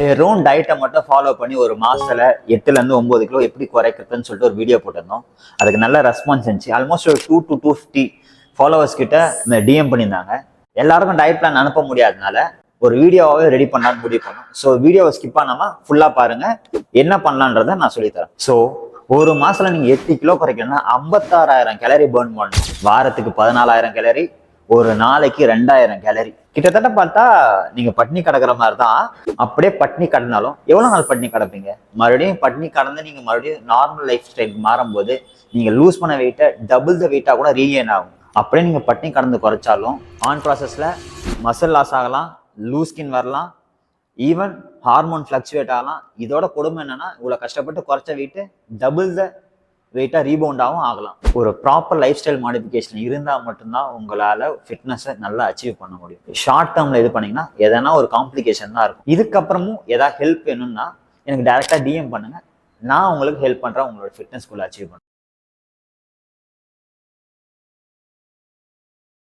வெறும் டயட்டை மட்டும் ஃபாலோ பண்ணி ஒரு மாசத்துல 8 to 9 கிலோ எப்படி குறைக்கிறதுன்னு சொல்லிட்டு ஒரு வீடியோ போட்டிருந்தோம். அதுக்கு நல்ல ரெஸ்பான்ஸ் இருந்துச்சு. ஆல்மோஸ்ட் ஒரு 2 to 250 ஃபாலோவர்ஸ் கிட்ட இந்த டிஎம் பண்ணியிருந்தாங்க. எல்லாருக்கும் டயட் பிளான் அனுப்ப முடியாதனால ஒரு வீடியோவாவே ரெடி பண்ணலான்னு முடிவு பண்ணோம். ஸோ வீடியோவை ஸ்கிப் பண்ணாம ஃபுல்லா பாருங்க, என்ன பண்ணலான்றதை நான் சொல்லித்தரேன். ஸோ ஒரு மாசத்துல நீங்க 8 கிலோ குறைக்கணும்னா 56,000 கேலரி பர்ன் பண்ணணும். வாரத்துக்கு 14,000 கேலரி, ஒரு நாளைக்கு 2,000 கேலரி. கிட்டத்தட்ட பார்த்தா நீங்க பட்னி கிடக்குற மாதிரி தான். அப்படியே பட்னி கடந்தாலும் எவ்வளவு நாள் பட்னி கிடப்பீங்க? மறுபடியும் பட்னி கடந்து நீங்க மறுபடியும் நார்மல் லைஃப் ஸ்டைல் மாறும்போது நீங்க லூஸ் பண்ண வெயிட்டை டபுள் த வெயிட்டா கூட ரீகெயின் ஆகும். அப்படியே நீங்க பட்னி கடந்து குறைச்சாலும் ஆன் ப்ராசஸ்ல மசில் லாஸ் ஆகலாம், லூஸ் ஸ்கின் வரலாம், ஈவன் ஹார்மோன் ஃபிளக்சுவேட் ஆகலாம். இதோட கொடுமை என்னன்னா, இவ்வளவு கஷ்டப்பட்டு குறைச்ச வெயிட்டு டபுள் த வெயிட்டா ரீபவுண்டாகவும் ஆகலாம். ஒரு ப்ராப்பர் லைஃப் ஸ்டைல் மாடிஃபிகேஷன் இருந்தால் மட்டும்தான் உங்களால ஃபிட்னஸை நல்லா அச்சீவ் பண்ண முடியும். ஷார்ட் டேர்ம்ல இது பண்ணீங்கன்னா எதனா ஒரு காம்ப்ளிகேஷன் தான் இருக்கும். இதுக்கப்புறமும் ஏதாவது ஹெல்ப் வேணும்னா எனக்கு டைரக்டா டிஎம் பண்ணுங்க, நான் உங்களுக்கு ஹெல்ப் பண்றேன் உங்களோட ஃபிட்னஸ் கோல் அச்சீவ் பண்ணுறேன்.